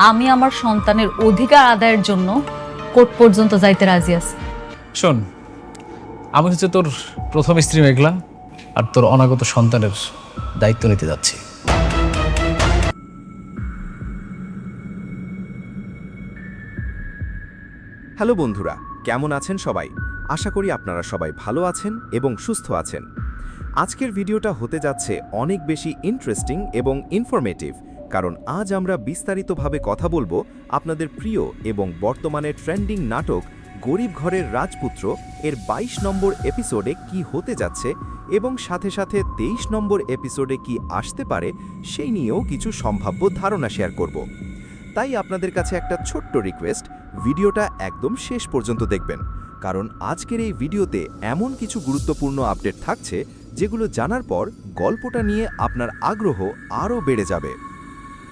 আমি আমার সন্তানের অধিকার আদায়ের জন্য কোর্ট পর্যন্ত যাইতে রাজি আছি। শোন, আমি হচ্ছে তোর প্রথম স্ত্রী মেঘলা, আর তোর অনাগত সন্তানের দায়িত্ব নিতে যাচ্ছি। হ্যালো বন্ধুরা, কেমন আছেন সবাই? আশা করি আপনারা সবাই ভালো আছেন এবং সুস্থ আছেন। আজকের ভিডিওটা হতে যাচ্ছে অনেক বেশি ইন্টারেস্টিং এবং ইনফরমেটিভ, কারণ আজ আমরা বিস্তারিতভাবে কথা বলবো আপনাদের প্রিয় এবং বর্তমানে ট্রেন্ডিং নাটক গরিব ঘরের রাজপুত্র এর ২২ নম্বর এপিসোডে কি হতে যাচ্ছে এবং সাথে সাথে ২৩ নম্বর এপিসোডে কি আসতে পারে সেই নিয়েও কিছু সম্ভাব্য ধারণা শেয়ার করব। তাই আপনাদের কাছে একটা ছোট্ট রিকোয়েস্ট, ভিডিওটা একদম শেষ পর্যন্ত দেখবেন, কারণ আজকের এই ভিডিওতে এমন কিছু গুরুত্বপূর্ণ আপডেট থাকছে যেগুলো জানার পর গল্পটা নিয়ে আপনার আগ্রহ আরও বেড়ে যাবে।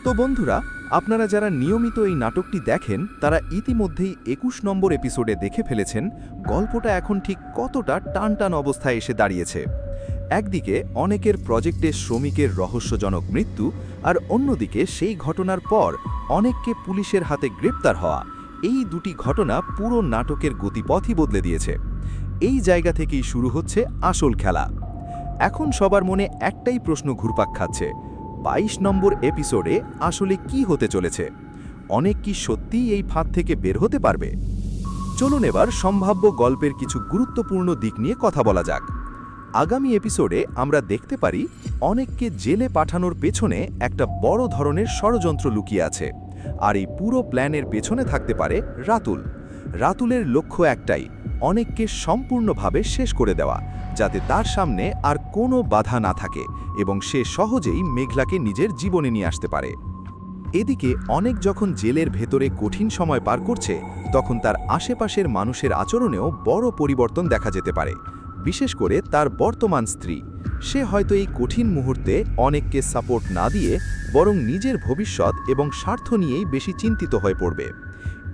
তো বন্ধুরা, আপনারা যারা নিয়মিত এই নাটকটি দেখেন তারা ইতিমধ্যেই ২১ নম্বর এপিসোডে দেখে ফেলেছেন গল্পটা এখন ঠিক কতটা টানটান অবস্থায় এসে দাঁড়িয়েছে। একদিকে অনেকের প্রজেক্টে শ্রমিকের রহস্যজনক মৃত্যু, আর অন্যদিকে সেই ঘটনার পর অনেককে পুলিশের হাতে গ্রেপ্তার হওয়া। এই দুটি ঘটনা পুরো নাটকের গতিপথই বদলে দিয়েছে। এই জায়গা থেকেই শুরু হচ্ছে আসল খেলা। এখন সবার মনে একটাই প্রশ্ন ঘুরপাক খাচ্ছে, ২২ নম্বর এপিসোডে আসলে কি হতে চলেছে? অনেক কি সত্যিই এই ফাঁদ থেকে বের হতে পারবে? চলুন এবার সম্ভাব্য গল্পের কিছু গুরুত্বপূর্ণ দিক নিয়ে কথা বলা যাক। আগামী এপিসোডে আমরা দেখতে পারি অনেককে জেলে পাঠানোর পেছনে একটা বড় ধরনের ষড়যন্ত্র লুকিয়ে আছে, আর এই পুরো প্ল্যানের পেছনে থাকতে পারে রাতুল। রাতুলের লক্ষ্য একটাই, অনেককে সম্পূর্ণভাবে শেষ করে দেওয়া, যাতে তার সামনে আর কোনো বাধা না থাকে এবং সে সহজেই মেঘলাকে নিজের জীবনে নিয়ে আসতে পারে। এদিকে অনেক যখন জেলের ভেতরে কঠিন সময় পার করছে, তখন তার আশেপাশের মানুষের আচরণেও বড় পরিবর্তন দেখা যেতে পারে, বিশেষ করে তার বর্তমান স্ত্রী। সে হয়তো এই কঠিন মুহূর্তে অনেককে সাপোর্ট না দিয়ে বরং নিজের ভবিষ্যৎ এবং স্বার্থ নিয়েই বেশি চিন্তিত হয়ে পড়বে।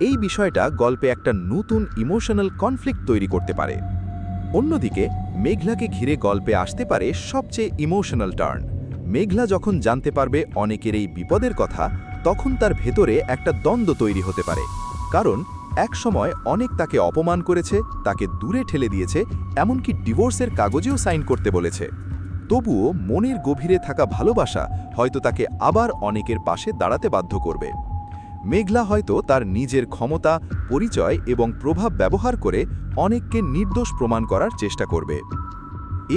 এই বিষয়টা গল্পে একটা নতুন ইমোশনাল কনফ্লিক্ট তৈরি করতে পারে। অন্যদিকে মেঘলাকে ঘিরে গল্পে আসতে পারে সবচেয়ে ইমোশনাল টার্ন। মেঘলা যখন জানতে পারবে অনেকের এই বিপদের কথা, তখন তার ভেতরে একটা দ্বন্দ্ব তৈরি হতে পারে। কারণ এক সময় অনেক তাকে অপমান করেছে, তাকে দূরে ঠেলে দিয়েছে, এমনকি ডিভোর্সের কাগজেও সাইন করতে বলেছে। তবুও মনের গভীরে থাকা ভালোবাসা হয়তো তাকে আবার অনেকের পাশে দাঁড়াতে বাধ্য করবে। মেঘলা হয়তো তার নিজের ক্ষমতা, পরিচয় এবং প্রভাব ব্যবহার করে অনেককে নির্দোষ প্রমাণ করার চেষ্টা করবে।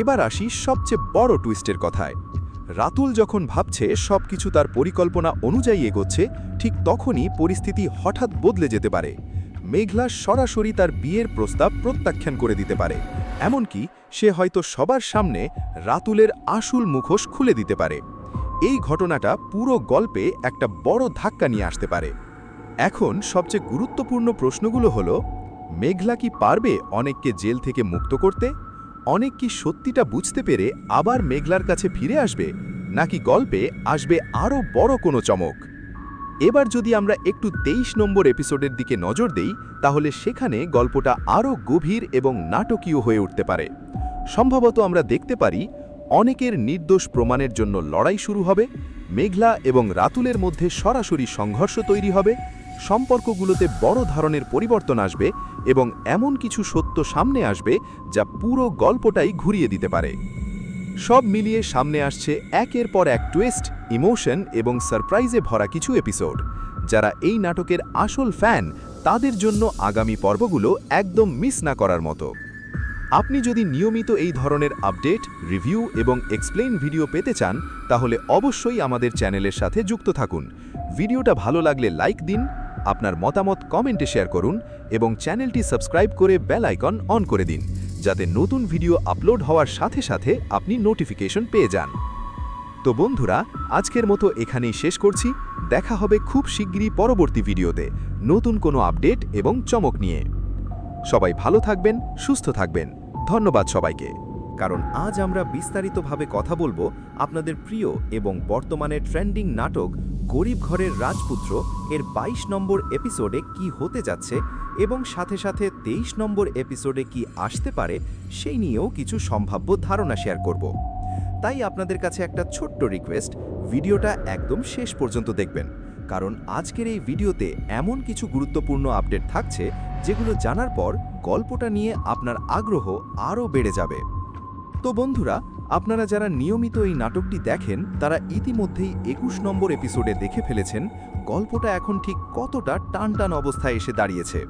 এবার আসি সবচেয়ে বড় টুইস্টের কথায়। রাতুল যখন ভাবছে সবকিছু তার পরিকল্পনা অনুযায়ী এগোচ্ছে, ঠিক তখনই পরিস্থিতি হঠাৎ বদলে যেতে পারে। মেঘলা সরাসরি তার বিয়ের প্রস্তাব প্রত্যাখ্যান করে দিতে পারে, এমনকি সে হয়তো সবার সামনে রাতুলের আসল মুখোশ খুলে দিতে পারে। এই ঘটনাটা পুরো গল্পে একটা বড় ধাক্কা নিয়ে আসতে পারে। এখন সবচেয়ে গুরুত্বপূর্ণ প্রশ্নগুলো হলো, মেঘলা কি পারবে অনেককে জেল থেকে মুক্ত করতে? অনেক কি সত্যিটা বুঝতে পেরে আবার মেঘলার কাছে ফিরে আসবে, নাকি গল্পে আসবে আরও বড় কোনো চমক? এবার যদি আমরা একটু ২৩ নম্বর এপিসোডের দিকে নজর দেই, তাহলে সেখানে গল্পটা আরও গভীর এবং নাটকীয় হয়ে উঠতে পারে। সম্ভবত আমরা দেখতে পারি অনেকের নির্দোষ প্রমাণের জন্য লড়াই শুরু হবে, মেঘলা এবং রাতুলের মধ্যে সরাসরি সংঘর্ষ তৈরি হবে, সম্পর্কগুলোতে বড় ধরনের পরিবর্তন আসবে এবং এমন কিছু সত্য সামনে আসবে যা পুরো গল্পটাই ঘুরিয়ে দিতে পারে। সব মিলিয়ে সামনে আসছে একের পর এক টুইস্ট, ইমোশন এবং সারপ্রাইজে ভরা কিছু এপিসোড। যারা এই নাটকের আসল ফ্যান, তাদের জন্য আগামী পর্বগুলো একদম মিস না করার মতো। আপনি যদি নিয়মিত এই ধরনের আপডেট, রিভিউ এবং এক্সপ্লেইন ভিডিও পেতে চান, তাহলে অবশ্যই আমাদের চ্যানেলের সাথে যুক্ত থাকুন। ভিডিওটা ভালো লাগলে লাইক দিন, আপনার মতামত কমেন্টে শেয়ার করুন এবং চ্যানেলটি সাবস্ক্রাইব করে বেল আইকন অন করে দিন, যাতে নতুন ভিডিও আপলোড হওয়ার সাথে সাথে আপনি নোটিফিকেশন পেয়ে যান। তো বন্ধুরা, আজকের মতো এখানেই শেষ করছি। দেখা হবে খুব শিগগিরই পরবর্তী ভিডিওতে নতুন কোনো আপডেট এবং চমক নিয়ে। সবাই ভালো থাকবেন, সুস্থ থাকবেন। ধন্যবাদ সবাইকে। কারণ আজ আমরা বিস্তারিতভাবে কথা বলবো আপনাদের প্রিয় এবং বর্তমানে ট্রেন্ডিং নাটক গরিব ঘরের রাজপুত্র এর ২২ নম্বর এপিসোডে কি হতে যাচ্ছে এবং সাথে সাথে ২৩ নম্বর এপিসোডে কি আসতে পারে সেই নিয়েও কিছু সম্ভাব্য ধারণা শেয়ার করব। তাই আপনাদের কাছে একটা ছোট্ট রিকোয়েস্ট, ভিডিওটা একদম শেষ পর্যন্ত দেখবেন, কারণ আজকের এই ভিডিওতে এমন কিছু গুরুত্বপূর্ণ আপডেট থাকছে যেগুলো জানার পর গল্পটা নিয়ে আপনার আগ্রহ আরও বেড়ে যাবে। তো বন্ধুরা, আপনারা যারা নিয়মিত এই নাটকটি দেখেন তারা ইতিমধ্যেই 21 নম্বর এপিসোডে দেখে ফেলেছেন গল্পটা এখন ঠিক কতটা টানটান অবস্থায় এসে দাঁড়িয়েছে।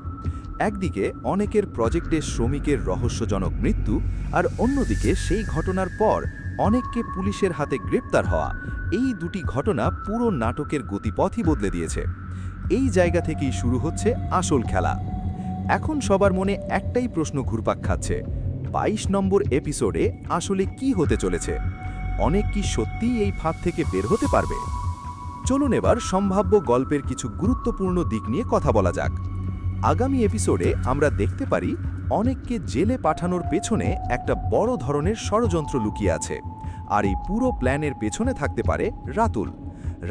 একদিকে অনেকের প্রজেক্টে শ্রমিকের রহস্যজনক মৃত্যু, আর অন্যদিকে সেই ঘটনার পর অনেককে পুলিশের হাতে গ্রেপ্তার হওয়া, এই দুটি ঘটনা পুরো নাটকের গতিপথই বদলে দিয়েছে। এই জায়গা থেকেই শুরু হচ্ছে আসল খেলা। এখন সবার মনে একটাই প্রশ্ন ঘুরপাক খাচ্ছে, 22 নম্বর এপিসোডে আসলে কি হতে চলেছে? অনেক কি সত্যিই এই ফাঁদ থেকে বের হতে পারবে? চলুন এবার সম্ভাব্য গল্পের কিছু গুরুত্বপূর্ণ দিক নিয়ে কথা বলা যাক। আগামী এপিসোডে আমরা দেখতে পারি অনেককে জেলে পাঠানোর পেছনে একটা বড় ধরনের ষড়যন্ত্র লুকিয়ে আছে, আর এই পুরো প্ল্যানের পেছনে থাকতে পারে রাতুল।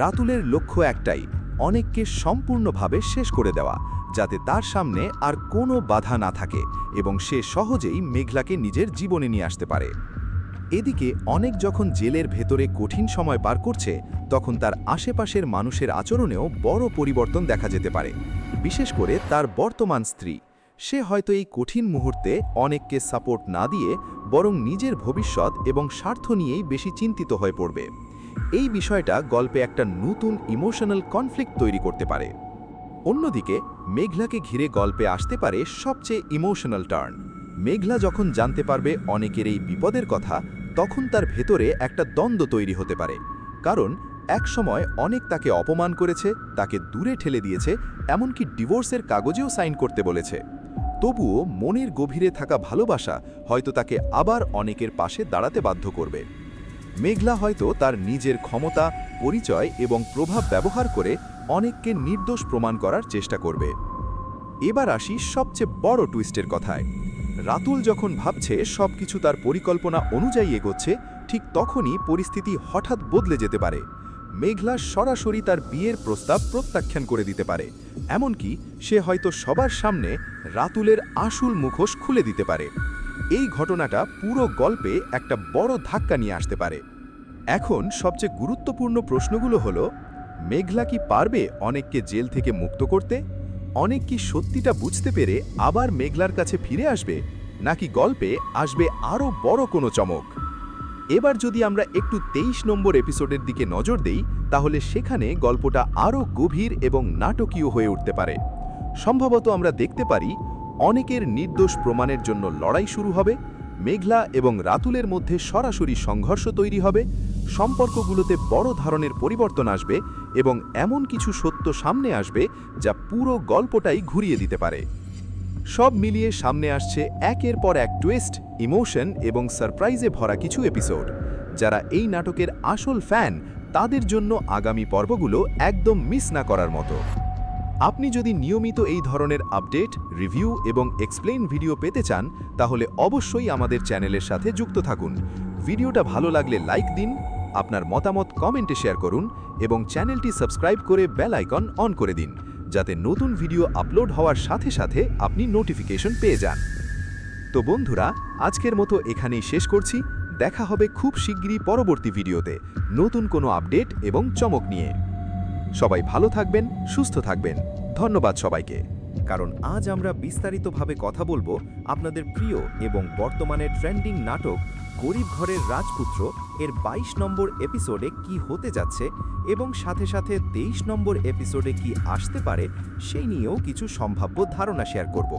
রাতুলের লক্ষ্য একটাই, অনেককে সম্পূর্ণভাবে শেষ করে দেওয়া, যাতে তার সামনে আর কোনো বাধা না থাকে এবং সে সহজেই মেঘলাকে নিজের জীবনে নিয়ে আসতে পারে। এদিকে অনেক যখন জেলের ভেতরে কঠিন সময় পার করছে, তখন তার আশেপাশের মানুষের আচরণেও বড় পরিবর্তন দেখা যেতে পারে, বিশেষ করে তার বর্তমান স্ত্রী। সে হয়তো এই কঠিন মুহূর্তে অনেককে সাপোর্ট না দিয়ে বরং নিজের ভবিষ্যৎ এবং স্বার্থ নিয়েই বেশি চিন্তিত হয়ে পড়বে। এই বিষয়টা গল্পে একটা নতুন ইমোশনাল কনফ্লিক্ট তৈরি করতে পারে। অন্যদিকে মেঘলাকে ঘিরে গল্পে আসতে পারে সবচেয়ে ইমোশনাল টার্ন। মেঘলা যখন জানতে পারবে অনেকের এই বিপদের কথা, তখন তার ভেতরে একটা দ্বন্দ্ব তৈরি হতে পারে। কারণ একসময় অনেক তাকে অপমান করেছে, তাকে দূরে ঠেলে দিয়েছে, এমনকি ডিভোর্সের কাগজেও সাইন করতে বলেছে। তবুও মনের গভীরে থাকা ভালোবাসা হয়তো তাকে আবার অনেকের পাশে দাঁড়াতে বাধ্য করবে। মেঘলা হয়তো তার নিজের ক্ষমতা, পরিচয় এবং প্রভাব ব্যবহার করে অনেককে নির্দোষ প্রমাণ করার চেষ্টা করবে। এবার আসি সবচেয়ে বড় টুইস্টের কথায়। রাতুল যখন ভাবছে সবকিছু তার পরিকল্পনা অনুযায়ী এগোচ্ছে, ঠিক তখনই পরিস্থিতি হঠাৎ বদলে যেতে পারে। মেঘলা সরাসরি তার বিয়ের প্রস্তাব প্রত্যাখ্যান করে দিতে পারে, এমনকি সে হয়তো সবার সামনে রাতুলের আসল মুখোশ খুলে দিতে পারে। এই ঘটনাটা পুরো গল্পে একটা বড় ধাক্কা নিয়ে আসতে পারে। এখন সবচেয়ে গুরুত্বপূর্ণ প্রশ্নগুলো হলো, মেঘলা কি পারবে অনেককে জেল থেকে মুক্ত করতে? অনেক কি সত্যিটা বুঝতে পেরে আবার মেঘলার কাছে ফিরে আসবে, নাকি গল্পে আসবে আরও বড় কোনো চমক? এবার যদি আমরা একটু 23 নম্বর এপিসোডের দিকে নজর দেই, তাহলে সেখানে গল্পটা আরও গভীর এবং নাটকীয় হয়ে উঠতে পারে। সম্ভবত আমরা দেখতে পারি অনেকের নির্দোষ প্রমাণের জন্য লড়াই শুরু হবে, মেঘলা এবং রাতুলের মধ্যে সরাসরি সংঘর্ষ তৈরি হবে, সম্পর্কগুলোতে বড় ধরনের পরিবর্তন আসবে এবং এমন কিছু সত্য সামনে আসবে যা পুরো গল্পটাই ঘুরিয়ে দিতে পারে। সব মিলিয়ে সামনে আসছে একের পর এক টুইস্ট, ইমোশন এবং সারপ্রাইজে ভরা কিছু এপিসোড। যারা এই নাটকের আসল ফ্যান, তাদের জন্য আগামী পর্বগুলো একদম মিস না করার মতো। আপনি যদি নিয়মিত এই ধরনের আপডেট, রিভিউ এবং এক্সপ্লেইন ভিডিও পেতে চান, তাহলে অবশ্যই আমাদের চ্যানেলের সাথে যুক্ত থাকুন। ভিডিওটা ভালো লাগলে লাইক দিন, আপনার মতামত কমেন্টে শেয়ার করুন এবং চ্যানেলটি সাবস্ক্রাইব করে বেল আইকন অন করে দিন, যাতে নতুন ভিডিও আপলোড হওয়ার সাথে সাথে আপনি নোটিফিকেশন পেয়ে যান। তো বন্ধুরা, আজকের মতো এখানেই শেষ করছি। দেখা হবে খুব শিগগিরই পরবর্তী ভিডিওতে নতুন কোনো আপডেট এবং চমক নিয়ে। সবাই ভালো থাকবেন, সুস্থ থাকবেন। ধন্যবাদ সবাইকে। কারণ আজ আমরা বিস্তারিতভাবে কথা বলবো আপনাদের প্রিয় এবং বর্তমানে ট্রেন্ডিং নাটক গরিব ঘরের রাজপুত্র এর 22 নম্বর এপিসোডে কি হতে যাচ্ছে এবং সাথে সাথে 23 নম্বর এপিসোডে কি আসতে পারে সেই নিয়েও কিছু সম্ভাব্য ধারণা শেয়ার করব।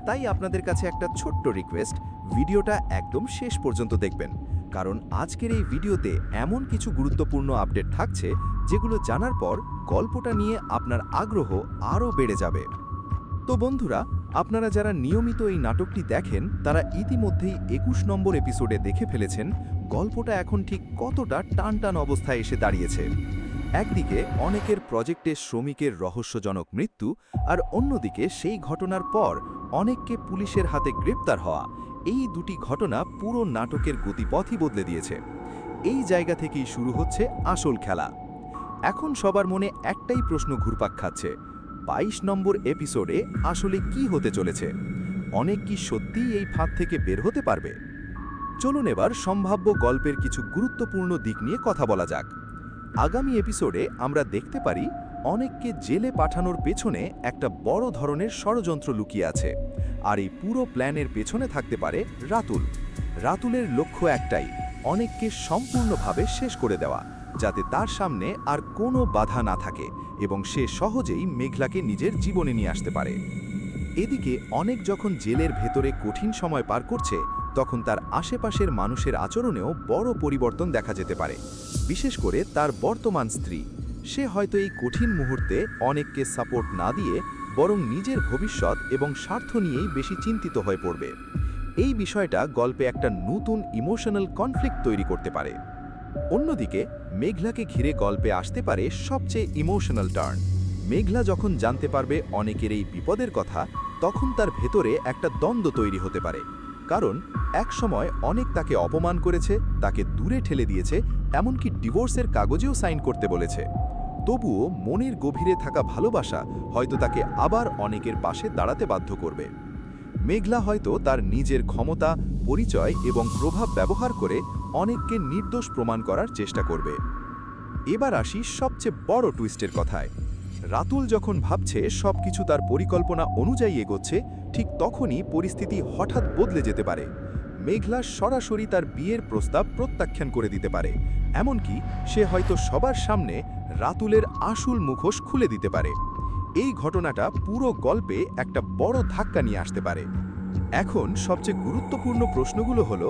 তাই আপনাদের কাছে একটা ছোট্ট রিকোয়েস্ট, ভিডিওটা একদম শেষ পর্যন্ত দেখবেন, কারণ আজকের এই ভিডিওতে এমন কিছু গুরুত্বপূর্ণ আপডেট থাকছে যেগুলো জানার পর গল্পটা নিয়ে আপনার আগ্রহ আরও বেড়ে যাবে। তো বন্ধুরা, আপনারা যারা নিয়মিত এই নাটকটি দেখেন তারা ইতিমধ্যেই 21 নম্বর এপিসোডে দেখে ফেলেছেন গল্পটা এখন ঠিক কতটা টানটান অবস্থায় এসে দাঁড়িয়েছে। একদিকে অনেকের প্রজেক্টে শ্রমিকের রহস্যজনক মৃত্যু, আর অন্যদিকে সেই ঘটনার পর অনেককে পুলিশের হাতে গ্রেপ্তার হওয়া, এই দুটি ঘটনা পুরো নাটকের গতিপথই বদলে দিয়েছে। এই জায়গা থেকেই শুরু হচ্ছে আসল খেলা। এখন সবার মনে একটাই প্রশ্ন ঘুরপাক খাচ্ছে, 22 নম্বর এপিসোডে আসলে কি হতে চলেছে? অনেক কি সত্যিই এই ফাঁদ থেকে বের হতে পারবে? চলুন এবার সম্ভাব্য গল্পের কিছু গুরুত্বপূর্ণ দিক নিয়ে কথা বলা যাক। আগামী এপিসোডে আমরা দেখতে পারি অনেককে জেলে পাঠানোর পেছনে একটা বড় ধরনের ষড়যন্ত্র লুকিয়ে আছে। আর এই পুরো প্ল্যানের পেছনে থাকতে পারে রাতুল। রাতুলের লক্ষ্য একটাই, অনেককে সম্পূর্ণভাবে শেষ করে দেওয়া, যাতে তার সামনে আর কোনো বাধা না থাকে এবং সে সহজেই মেঘলাকে নিজের জীবনে নিয়ে আসতে পারে। এদিকে অনেক যখন জেলের ভেতরে কঠিন সময় পার করছে, তখন তার আশেপাশের মানুষের আচরণেও বড় পরিবর্তন দেখা যেতে পারে, বিশেষ করে তার বর্তমান স্ত্রী। সে হয়তো এই কঠিন মুহূর্তে অনেককে সাপোর্ট না দিয়ে বরং নিজের ভবিষ্যৎ এবং স্বার্থ নিয়েই বেশি চিন্তিত হয়ে পড়বে। এই বিষয়টা গল্পে একটা নতুন ইমোশনাল কনফ্লিক্ট তৈরি করতে পারে। অন্যদিকে মেঘলাকে ঘিরে গল্পে আসতে পারে সবচেয়ে ইমোশনাল টার্ন। মেঘলা যখন জানতে পারবে অনেকের এই বিপদের কথা, তখন তার ভেতরে একটা দ্বন্দ্ব তৈরি হতে পারে। কারণ একসময় অনেক তাকে অপমান করেছে, তাকে দূরে ঠেলে দিয়েছে, এমনকি ডিভোর্সের কাগজেও সাইন করতে বলেছে। তবুও মনের গভীরে থাকা ভালোবাসা হয়তো তাকে আবার অনেকের পাশে দাঁড়াতে বাধ্য করবে। মেঘলা হয়তো তার নিজের ক্ষমতা, পরিচয় এবং প্রভাব ব্যবহার করে অনেককে নির্দোষ প্রমাণ করার চেষ্টা করবে। এবার আসি সবচেয়ে বড় টুইস্টের কথায়। রাতুল যখন ভাবছে সবকিছু তার পরিকল্পনা অনুযায়ী এগোচ্ছে, ঠিক তখনই পরিস্থিতি হঠাৎ বদলে যেতে পারে। মেঘলা সরাসরি তার বিয়ের প্রস্তাব প্রত্যাখ্যান করে দিতে পারে, এমনকি সে হয়তো সবার সামনে রাতুলের আসল মুখোশ খুলে দিতে পারে। এই ঘটনাটা পুরো গল্পে একটা বড় ধাক্কা নিয়ে আসতে পারে। এখন সবচেয়ে গুরুত্বপূর্ণ প্রশ্নগুলো হলো,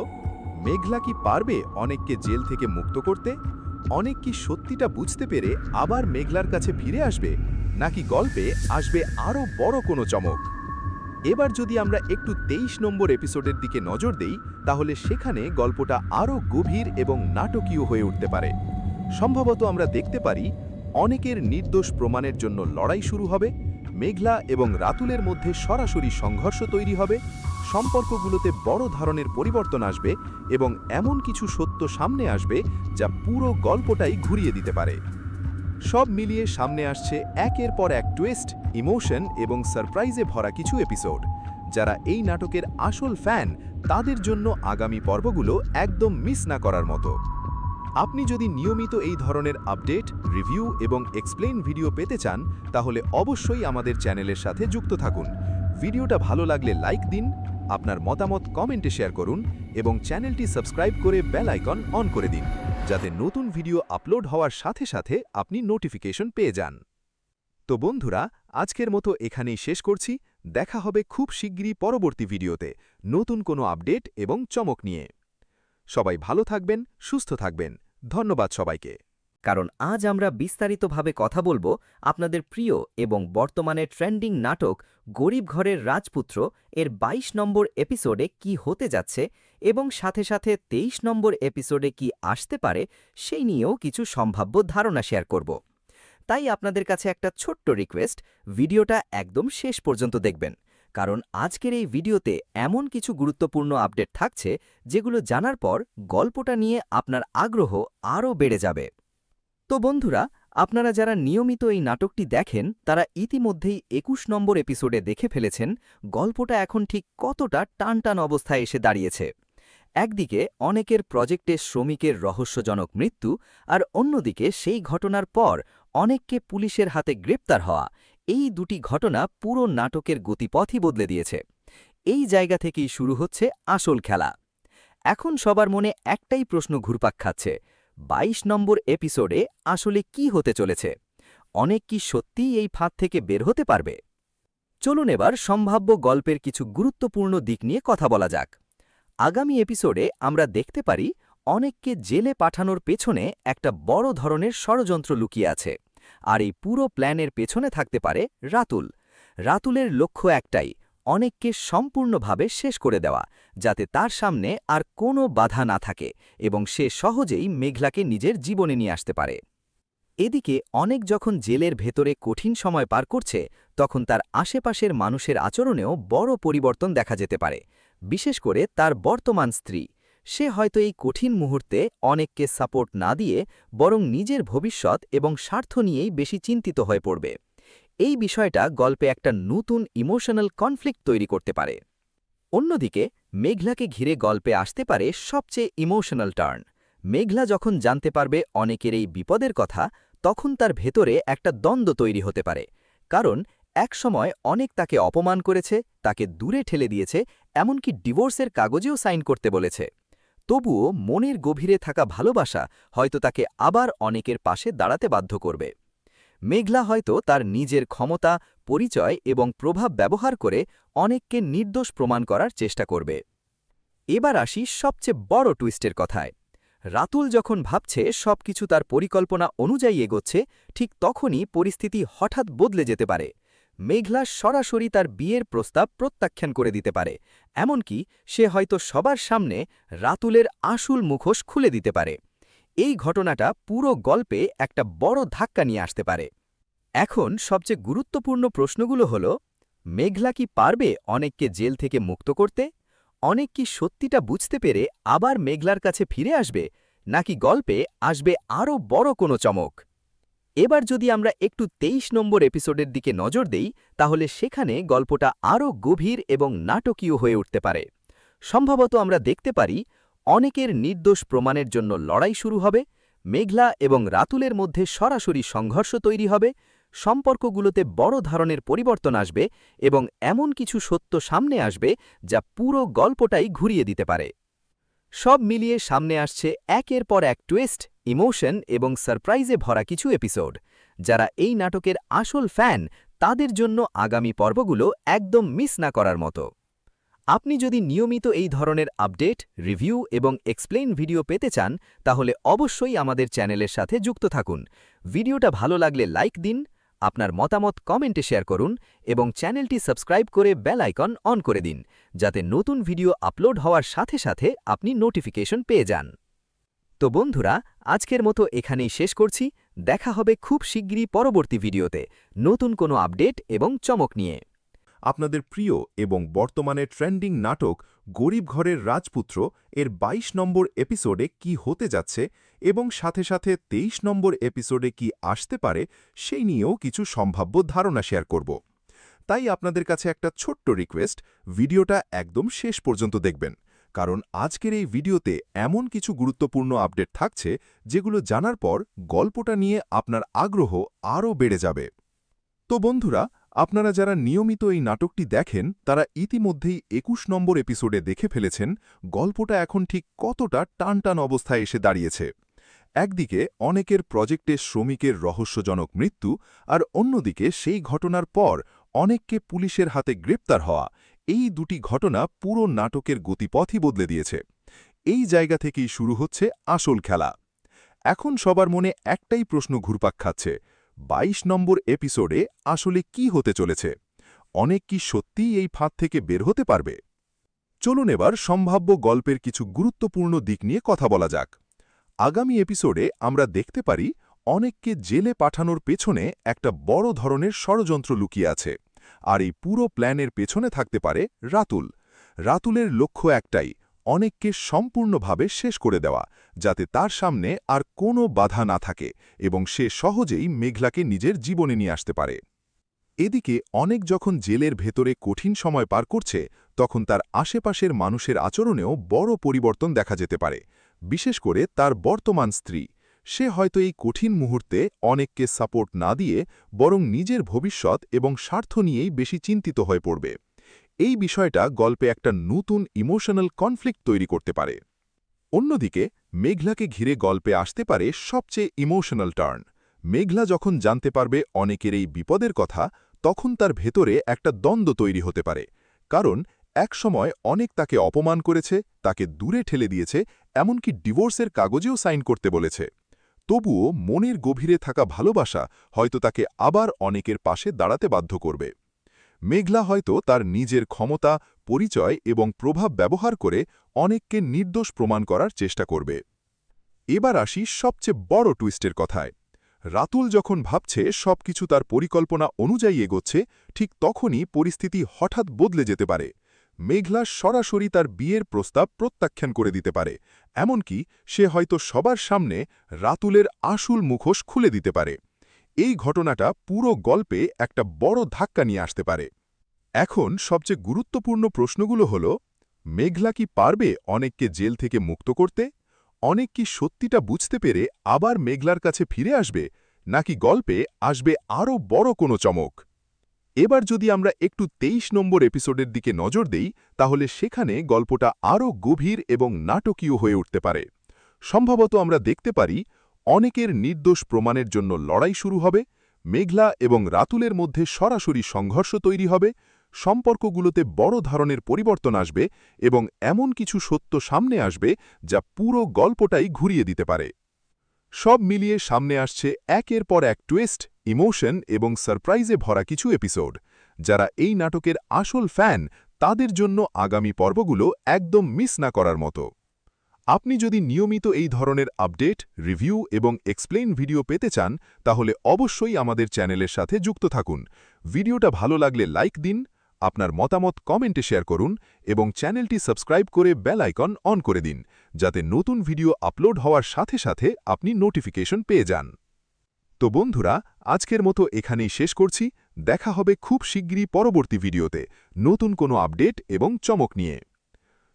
মেঘলা কি পারবে অনেককে জেল থেকে মুক্ত করতে? অনেক কি সত্যিটা বুঝতে পেরে আবার মেঘলার কাছে ফিরে আসবে, নাকি গল্পে আসবে আরও বড় কোনো চমক? এবার যদি আমরা একটু 23 নম্বর এপিসোডের দিকে নজর দেই, তাহলে সেখানে গল্পটা আরও গভীর এবং নাটকীয় হয়ে উঠতে পারে। সম্ভবত আমরা দেখতে পারি অনেকের নির্দোষ প্রমাণের জন্য লড়াই শুরু হবে, মেঘলা এবং রাতুলের মধ্যে সরাসরি সংঘর্ষ তৈরি হবে, সম্পর্কগুলোতে বড় ধরনের পরিবর্তন আসবে এবং এমন কিছু সত্য সামনে আসবে যা পুরো গল্পটাই ঘুরিয়ে দিতে পারে। সব মিলিয়ে সামনে আসছে একের পর এক টুইস্ট, ইমোশন এবং সারপ্রাইজে ভরা কিছু এপিসোড। যারা এই নাটকের আসল ফ্যান, তাদের জন্য আগামী পর্বগুলো একদম মিস না করার মতো। আপনি যদি নিয়মিত এই ধরনের আপডেট, রিভিউ এবং এক্সপ্লেইন ভিডিও পেতে চান, তাহলে অবশ্যই আমাদের চ্যানেলের সাথে যুক্ত থাকুন। ভিডিওটা ভালো লাগলে লাইক দিন, আপনার মতামত কমেন্টে শেয়ার করুন এবং চ্যানেলটি সাবস্ক্রাইব করে বেল আইকন অন করে দিন, যাতে নতুন ভিডিও আপলোড হওয়ার সাথে সাথে আপনি নোটিফিকেশন পেয়ে যান। তো বন্ধুরা, আজকের মতো এখানেই শেষ করছি। দেখা হবে খুব শিগগিরই পরবর্তী ভিডিওতে নতুন কোনো আপডেট এবং চমক নিয়ে। সবাই ভালো থাকবেন, সুস্থ থাকবেন। ধন্যবাদ সবাইকে। কারণ আজ আমরা বিস্তারিতভাবে কথা বলবো আপনাদের প্রিয় এবং বর্তমানে ট্রেন্ডিং নাটক গরিব ঘরের রাজপুত্র এর 22 নম্বর এপিসোডে কি হতে যাচ্ছে এবং সাথে সাথে 23 নম্বর এপিসোডে কি আসতে পারে সেই নিয়েও কিছু সম্ভাব্য ধারণা শেয়ার করব। তাই আপনাদের কাছে একটা ছোট্ট রিকোয়েস্ট, ভিডিওটা একদম শেষ পর্যন্ত দেখবেন, কারণ আজকের এই ভিডিওতে এমন কিছু গুরুত্বপূর্ণ আপডেট থাকছে যেগুলো জানার পর গল্পটা নিয়ে আপনার আগ্রহ আরও বেড়ে যাবে। তো বন্ধুরা, আপনারা যারা নিয়মিত এই নাটকটি দেখেন তারা ইতিমধ্যেই 21 নম্বর এপিসোডে দেখে ফেলেছেন গল্পটা এখন ঠিক কতটা টানটান অবস্থায় এসে দাঁড়িয়েছে। একদিকে অনেকের প্রজেক্টে শ্রমিকের রহস্যজনক মৃত্যু, আর অন্যদিকে সেই ঘটনার পর অনেককে পুলিশের হাতে গ্রেপ্তার হওয়া। এই দুটি ঘটনা পুরো নাটকের গতিপথই বদলে দিয়েছে। এই জায়গা থেকেই শুরু হচ্ছে আসল খেলা। এখন সবার মনে একটাই প্রশ্ন ঘুরপাক খাচ্ছে, 22 নম্বর এপিসোডে আসলে কি হতে চলেছে? অনেক কি সত্যিই এই ফাঁদ থেকে বের হতে পারবে? চলুন এবার সম্ভাব্য গল্পের কিছু গুরুত্বপূর্ণ দিক নিয়ে কথা বলা যাক। আগামী এপিসোডে আমরা দেখতে পারি অনেককে জেলে পাঠানোর পেছনে একটা বড় ধরনের ষড়যন্ত্র লুকিয়ে আছে, আর এই পুরো প্ল্যানের পেছনে থাকতে পারে রাতুল। রাতুলের লক্ষ্য একটাই, অনেককে সম্পূর্ণভাবে শেষ করে দেওয়া, যাতে তার সামনে আর কোনো বাধা না থাকে এবং সে সহজেই মেঘলাকে নিজের জীবনে নিয়ে আসতে পারে। এদিকে অনেক যখন জেলের ভেতরে কঠিন সময় পার করছে, তখন তার আশেপাশের মানুষের আচরণেও বড় পরিবর্তন দেখা যেতে পারে, বিশেষ করে তার বর্তমান স্ত্রী। সে হয়তো এই কঠিন মুহূর্তে অনেককে সাপোর্ট না দিয়ে বরং নিজের ভবিষ্যৎ এবং স্বার্থ নিয়েই বেশি চিন্তিত হয়ে পড়বে। এই বিষয়টা গল্পে একটা নতুন ইমোশনাল কনফ্লিক্ট তৈরি করতে পারে। অন্যদিকে মেঘলাকে ঘিরে গল্পে আসতে পারে সবচেয়ে ইমোশনাল টার্ন। মেঘলা যখন জানতে পারবে অনেকের এই বিপদের কথা, তখন তার ভেতরে একটা দ্বন্দ্ব তৈরি হতে পারে, কারণ একসময় অনেক তাকে অপমান করেছে, তাকে দূরে ঠেলে দিয়েছে, এমনকি ডিভোর্সের কাগজেও সাইন করতে বলেছে। তবুও মনের গভীরে থাকা ভালোবাসা হয়তো তাকে আবার অনেকের পাশে দাঁড়াতে বাধ্য করবে। মেঘলা হয়তো তার নিজের ক্ষমতা, পরিচয় এবং প্রভাব ব্যবহার করে অনেককে নির্দোষ প্রমাণ করার চেষ্টা করবে। এবার আসি সবচেয়ে বড় টুইস্টের কথায়। রাতুল যখন ভাবছে সবকিছু তার পরিকল্পনা অনুযায়ী এগোচ্ছে, ঠিক তখনই পরিস্থিতি হঠাৎ বদলে যেতে পারে। মেঘলা সরাসরি তার বিয়ের প্রস্তাব প্রত্যাখ্যান করে দিতে পারে, এমনকি সে হয়তো সবার সামনে রাতুলের আসল মুখোশ খুলে দিতে পারে। এই ঘটনাটা পুরো গল্পে একটা বড় ধাক্কা নিয়ে আসতে পারে। এখন সবচেয়ে গুরুত্বপূর্ণ প্রশ্নগুলো হল, মেঘলা কি পারবে অনেককে জেল থেকে মুক্ত করতে? অনেক কি সত্যিটা বুঝতে পেরে আবার মেঘলার কাছে ফিরে আসবে, নাকি গল্পে আসবে আরও বড় কোনো চমক? এবার যদি আমরা একটু ২৩ নম্বর এপিসোডের দিকে নজর দেই, তাহলে সেখানে গল্পটা আরও গভীর এবং নাটকীয় হয়ে উঠতে পারে। সম্ভবত আমরা দেখতে পারি অনেকের নির্দোষ প্রমাণের জন্য লড়াই শুরু হবে, মেঘলা এবং রাতুলের মধ্যে সরাসরি সংঘর্ষ তৈরি হবে, সম্পর্কগুলোতে বড় ধরনের পরিবর্তন আসবে এবং এমন কিছু সত্য সামনে আসবে যা পুরো গল্পটাই ঘুরিয়ে দিতে পারে। সব মিলিয়ে সামনে আসছে একের পর এক টুইস্ট, ইমোশন এবং সারপ্রাইজে ভরা কিছু এপিসোড। যারা এই নাটকের আসল ফ্যান, তাদের জন্য আগামী পর্বগুলো একদম মিস না করার মতো। আপনি যদি নিয়মিত এই ধরনের আপডেট, রিভিউ এবং এক্সপ্লেইন ভিডিও পেতে চান, তাহলে অবশ্যই আমাদের চ্যানেলের সাথে যুক্ত থাকুন। ভিডিওটা ভালো লাগলে লাইক দিন, আপনার মতামত কমেন্টে শেয়ার করুন এবং চ্যানেলটি সাবস্ক্রাইব করে বেল আইকন অন করে দিন, যাতে নতুন ভিডিও আপলোড হওয়ার সাথে সাথে আপনি নোটিফিকেশন পেয়ে যান। তো বন্ধুরা, আজকের মতো এখানেই শেষ করছি। দেখা হবে খুব শিগগিরই পরবর্তী ভিডিওতে নতুন কোনো আপডেট এবং চমক নিয়ে। আপনাদের প্রিয় এবং বর্তমানে ট্রেন্ডিং নাটক গরিব ঘরের রাজপুত্র এর ২২ নম্বর এপিসোডে কি হতে যাচ্ছে এবং সাথে সাথে ২৩ নম্বর এপিসোডে কি আসতে পারে সেই নিয়েও কিছু সম্ভাব্য ধারণা শেয়ার করব। তাই আপনাদের কাছে একটা ছোট্ট রিকোয়েস্ট, ভিডিওটা একদম শেষ পর্যন্ত দেখবেন, কারণ আজকের এই ভিডিওতে এমন কিছু গুরুত্বপূর্ণ আপডেট থাকছে যেগুলো জানার পর গল্পটা নিয়ে আপনার আগ্রহ আরও বেড়ে যাবে। তো বন্ধুরা, আপনারা যারা নিয়মিত এই নাটকটি দেখেন তারা ইতিমধ্যেই ২১ নম্বর এপিসোডে দেখে ফেলেছেন গল্পটা এখন ঠিক কতটা টানটান অবস্থায় এসে দাঁড়িয়েছে। একদিকে অনেকের প্রজেক্টে শ্রমিকের রহস্যজনক মৃত্যু, আর অন্যদিকে সেই ঘটনার পর অনেককে পুলিশের হাতে গ্রেপ্তার হওয়া, এই দুটি ঘটনা পুরো নাটকের গতিপথই বদলে দিয়েছে। এই জায়গা থেকেই শুরু হচ্ছে আসল খেলা। এখন সবার মনে একটাই প্রশ্ন ঘুরপাক খাচ্ছে, ২২ নম্বর এপিসোডে আসলে কি হতে চলেছে? অনেক কি সত্যিই এই ফাঁদ থেকে বের হতে পারবে? চলুন এবার সম্ভাব্য গল্পের কিছু গুরুত্বপূর্ণ দিক নিয়ে কথা বলা যাক। আগামী এপিসোডে আমরা দেখতে পারি অনেককে জেলে পাঠানোর পেছনে একটা বড় ধরনের ষড়যন্ত্র লুকিয়ে আছে, আর এই পুরো প্ল্যানের পেছনে থাকতে পারে রাতুল। রাতুলের লক্ষ্য একটাই, অনেককে সম্পূর্ণভাবে শেষ করে দেওয়া, যাতে তার সামনে আর কোনো বাধা না থাকে এবং সে সহজেই মেঘলাকে নিজের জীবনে নিয়ে আসতে পারে। এদিকে অনেক যখন জেলের ভেতরে কঠিন সময় পার করছে, তখন তার আশেপাশের মানুষের আচরণেও বড় পরিবর্তন দেখা যেতে পারে, বিশেষ করে তার বর্তমান স্ত্রী। সে হয়তো এই কঠিন মুহূর্তে অনেককে সাপোর্ট না দিয়ে বরং নিজের ভবিষ্যৎ এবং স্বার্থ নিয়েই বেশি চিন্তিত হয়ে পড়বে। এই বিষয়টা গল্পে একটা নতুন ইমোশনাল কনফ্লিক্ট তৈরি করতে পারে। অন্যদিকে মেঘলাকে ঘিরে গল্পে আসতে পারে সবচেয়ে ইমোশনাল টার্ন। মেঘলা যখন জানতে পারবে অনেকের এই বিপদের কথা, তখন তার ভেতরে একটা দ্বন্দ্ব তৈরি হতে পারে, কারণ একসময় অনেক তাকে অপমান করেছে, তাকে দূরে ঠেলে দিয়েছে, এমনকি ডিভোর্সের কাগজেও সাইন করতে বলেছে। তবুও মনের গভীরে থাকা ভালোবাসা হয়তো তাকে আবার অনেকের পাশে দাঁড়াতে বাধ্য করবে। মেঘলা হয়তো তার নিজের ক্ষমতা, পরিচয় এবং প্রভাব ব্যবহার করে অনেককে নির্দোষ প্রমাণ করার চেষ্টা করবে। এবার আসি সবচেয়ে বড় টুইস্টের কথায়। রাতুল যখন ভাবছে সবকিছু তার পরিকল্পনা অনুযায়ী এগোচ্ছে, ঠিক তখনই পরিস্থিতি হঠাৎ বদলে যেতে পারে। মেঘলা সরাসরি তার বিয়ের প্রস্তাব প্রত্যাখ্যান করে দিতে পারে, এমনকি সে হয়তো সবার সামনে রাতুলের আসল মুখোশ খুলে দিতে পারে। এই ঘটনাটা পুরো গল্পে একটা বড় ধাক্কা নিয়ে আসতে পারে। এখন সবচেয়ে গুরুত্বপূর্ণ প্রশ্নগুলো হল, মেঘলা কি পারবে অনেককে জেল থেকে মুক্ত করতে? অনেক কি সত্যিটা বুঝতে পেরে আবার মেঘলার কাছে ফিরে আসবে, নাকি গল্পে আসবে আরও বড় কোনো চমক? এবার যদি আমরা একটু ২৩ নম্বর এপিসোডের দিকে নজর দেই তাহলে সেখানে গল্পটা আরও গভীর এবং নাটকীয় হয়ে উঠতে পারে। সম্ভবত আমরা দেখতে পারি অনেকের নির্দোষ প্রমাণের জন্য লড়াই শুরু হবে, মেঘলা এবং রাতুলের মধ্যে সরাসরি সংঘর্ষ তৈরি হবে, সম্পর্কগুলোতে বড় ধরনের পরিবর্তন আসবে এবং এমন কিছু সত্য সামনে আসবে যা পুরো গল্পটাই ঘুরিয়ে দিতে পারে। সব মিলিয়ে সামনে আসছে একের পর এক টুইস্ট, ইমোশন এবং সারপ্রাইজে ভরা কিছু এপিসোড। যারা এই নাটকের আসল ফ্যান তাদের জন্য আগামী পর্বগুলো একদম মিস না করার মতো। আপনি যদি নিয়মিত এই ধরনের আপডেট, রিভিউ এবং এক্সপ্লেইন ভিডিও পেতে চান তাহলে অবশ্যই আমাদের চ্যানেলের সাথে যুক্ত থাকুন। ভিডিওটা ভালো লাগলে লাইক দিন, আপনার মতামত কমেন্টে শেয়ার করুন এবং চ্যানেলটি সাবস্ক্রাইব করে বেল আইকন অন করে দিন, যাতে নতুন ভিডিও আপলোড হওয়ার সাথে সাথে আপনি নোটিফিকেশন পেয়ে যান। তো বন্ধুরা, আজকের মতো এখানেই শেষ করছি। দেখা হবে খুব শিগগিরই পরবর্তী ভিডিওতে নতুন কোনো আপডেট এবং চমক নিয়ে।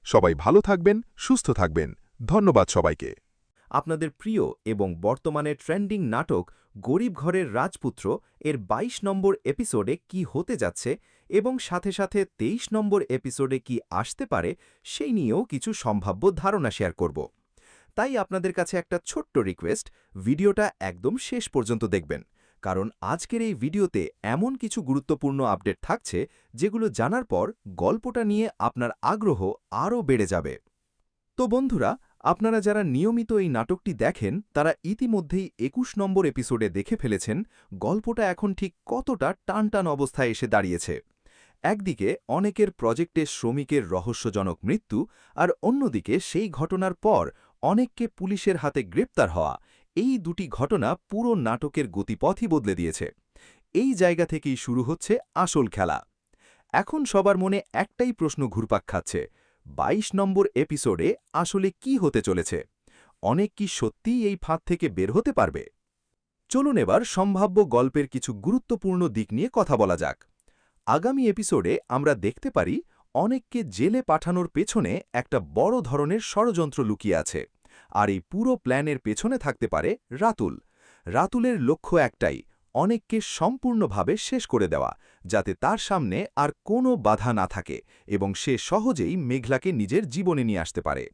সবাই ভালো থাকবেন, সুস্থ থাকবেন। ধন্যবাদ সবাইকে। আপনাদের প্রিয় এবং বর্তমানে ট্রেন্ডিং নাটক গরিব ঘরের রাজপুত্র এর ২২ নম্বর এপিসোডে কি হতে যাচ্ছে এবং সাথে সাথে ২৩ নম্বর এপিসোডে কি আসতে পারে সেই নিয়েও কিছু সম্ভাব্য ধারণা শেয়ার করব। তাই আপনাদের কাছে একটা ছোট্ট রিকোয়েস্ট, ভিডিওটা একদম শেষ পর্যন্ত দেখবেন, কারণ আজকের এই ভিডিওতে এমন কিছু গুরুত্বপূর্ণ আপডেট থাকছে যেগুলো জানার পর গল্পটা নিয়ে আপনার আগ্রহ আরও বেড়ে যাবে। তো বন্ধুরা, আপনারা যারা নিয়মিত এই নাটকটি দেখেন তারা ইতিমধ্যেই ২১ নম্বর এপিসোডে দেখে ফেলেছেন গল্পটা এখন ঠিক কতটা টানটান অবস্থায় এসে দাঁড়িয়েছে। একদিকে অনেকের প্রজেক্টে শ্রমিকের রহস্যজনক মৃত্যু, আর অন্যদিকে সেই ঘটনার পর অনেককে পুলিশের হাতে গ্রেপ্তার হওয়া। এই দুটি ঘটনা পুরো নাটকের গতিপথই বদলে দিয়েছে। এই জায়গা থেকেই শুরু হচ্ছে আসল খেলা। এখন সবার মনে একটাই প্রশ্ন ঘুরপাক খাচ্ছে, ২২ নম্বর এপিসোডে আসলে কি হতে চলেছে? অনেক কি সত্যিই এই ফাঁদ থেকে বের হতে পারবে? চলুন এবার সম্ভাব্য গল্পের কিছু গুরুত্বপূর্ণ দিক নিয়ে কথা বলা যাক। আগামী এপিসোডে আমরা দেখতে পারি অনেককে জেলে পাঠানোর পেছনে একটা বড় ধরনের ষড়যন্ত্র লুকিয়ে আছে, আর এই পুরো প্ল্যানের পেছনে থাকতে পারে রাতুল। রাতুলের লক্ষ্য একটাই, অনেককে সম্পূর্ণভাবে শেষ করে দেওয়া, যাতে তার সামনে আর কোনো বাধা না থাকে এবং সে সহজেই মেঘলাকে নিজের জীবনে নিয়ে আসতে পারে।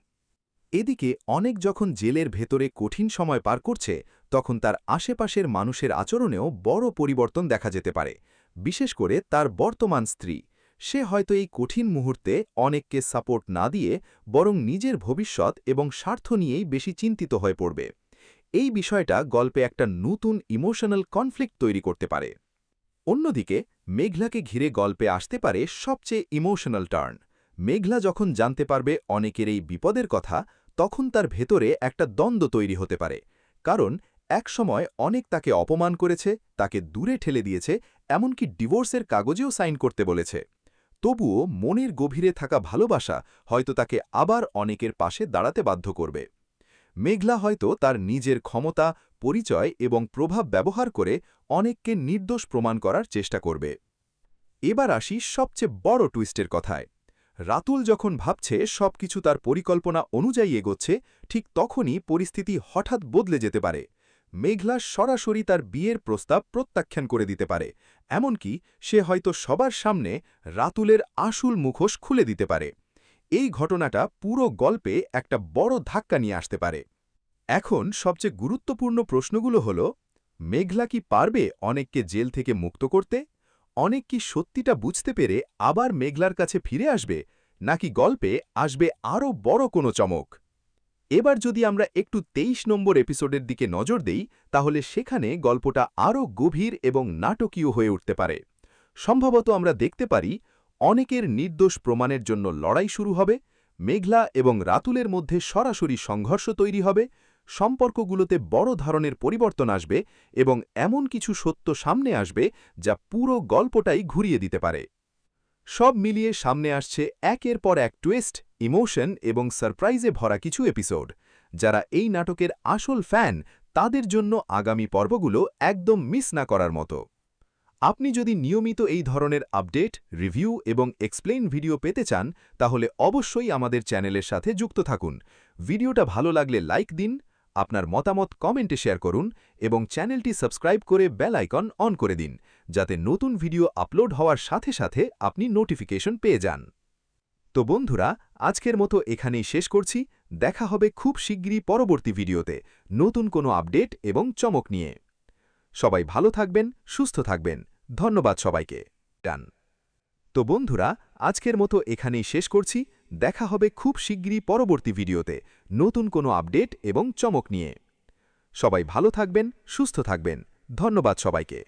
এদিকে অনেক যখন জেলের ভেতরে কঠিন সময় পার করছে তখন তার আশেপাশের মানুষের আচরণেও বড় পরিবর্তন দেখা যেতে পারে, বিশেষ করে তার বর্তমান স্ত্রী। সে হয়তো এই কঠিন মুহূর্তে অনেককে সাপোর্ট না দিয়ে বরং নিজের ভবিষ্যৎ এবং স্বার্থ নিয়েই বেশি চিন্তিত হয়ে পড়বে। এই বিষয়টা গল্পে একটা নতুন ইমোশনাল কনফ্লিক্ট তৈরি করতে পারে। অন্যদিকে মেঘলাকে ঘিরে গল্পে আসতে পারে সবচেয়ে ইমোশনাল টার্ন। মেঘলা যখন জানতে পারবে অনেকের এই বিপদের কথা, তখন তার ভেতরে একটা দ্বন্দ্ব তৈরি হতে পারে। কারণ একসময় অনেক তাকে অপমান করেছে, তাকে দূরে ঠেলে দিয়েছে, এমনকি ডিভোর্সের কাগজেও সাইন করতে বলেছে। তবুও মনের গভীরে থাকা ভালোবাসা হয়তো তাকে আবার অনেকের পাশে দাঁড়াতে বাধ্য করবে। মেঘলা হয়তো তার নিজের ক্ষমতা, পরিচয় এবং প্রভাব ব্যবহার করে অনেককে নির্দোষ প্রমাণ করার চেষ্টা করবে। এবার আসি সবচেয়ে বড় টুইস্টের কথায়। রাতুল যখন ভাবছে সবকিছু তার পরিকল্পনা অনুযায়ী এগোচ্ছে, ঠিক তখনই পরিস্থিতি হঠাৎ বদলে যেতে পারে। মেঘলা সরাসরি তার বিয়ের প্রস্তাব প্রত্যাখ্যান করে দিতে পারে, এমনকি সে হয়তো সবার সামনে রাতুলের আসল মুখোশ খুলে দিতে পারে। এই ঘটনাটা পুরো গল্পে একটা বড় ধাক্কা নিয়ে আসতে পারে। এখন সবচেয়ে গুরুত্বপূর্ণ প্রশ্নগুলো হল, মেঘলা কি পারবে অনেককে জেল থেকে মুক্ত করতে? অনেক কি সত্যিটা বুঝতে পেরে আবার মেঘলার কাছে ফিরে আসবে, নাকি গল্পে আসবে আরও বড় কোনো চমক? এবার যদি আমরা একটু ২৩ নম্বর এপিসোডের দিকে নজর দেই তাহলে সেখানে গল্পটা আরও গভীর এবং নাটকীয় হয়ে উঠতে পারে। সম্ভবত আমরা দেখতে পারি অনেকের নির্দোষ প্রমাণের জন্য লড়াই শুরু হবে, মেঘলা এবং রাতুলের মধ্যে সরাসরি সংঘর্ষ তৈরি হবে, সম্পর্কগুলোতে বড় ধরনের পরিবর্তন আসবে এবং এমন কিছু সত্য সামনে আসবে যা পুরো গল্পটাই ঘুরিয়ে দিতে পারে। সব মিলিয়ে সামনে আসছে একের পর এক টুইস্ট, ইমোশন এবং সারপ্রাইজে ভরা কিছু এপিসোড। যারা এই নাটকের আসল ফ্যান তাদের জন্য আগামী পর্বগুলো একদম মিস না করার মতো। আপনি যদি নিয়মিত এই ধরনের আপডেট, রিভিউ এবং এক্সপ্লেইন ভিডিও পেতে চান তাহলে অবশ্যই আমাদের চ্যানেলের সাথে যুক্ত থাকুন। ভিডিওটা ভালো লাগলে লাইক দিন, আপনার মতামত কমেন্টে শেয়ার করুন এবং চ্যানেলটি সাবস্ক্রাইব করে বেল আইকন অন করে দিন যাতে নতুন ভিডিও আপলোড হওয়ার সাথে সাথে আপনি নোটিফিকেশন পেয়ে যান। তো বন্ধুরা, আজকের মতো এখানেই শেষ করছি। দেখা হবে খুব শিগগিরই পরবর্তী ভিডিওতে নতুন কোনো আপডেট এবং চমক নিয়ে। সবাই ভালো থাকবেন, সুস্থ থাকবেন। ধন্যবাদ সবাইকে। ডান। তো বন্ধুরা, আজকের মতো এখানেই শেষ করছি। দেখা হবে খুব শিগগিরই পরবর্তী ভিডিওতে নতুন কোনো আপডেট এবং চমক নিয়ে। সবাই ভালো থাকবেন, সুস্থ থাকবেন। ধন্যবাদ সবাইকে।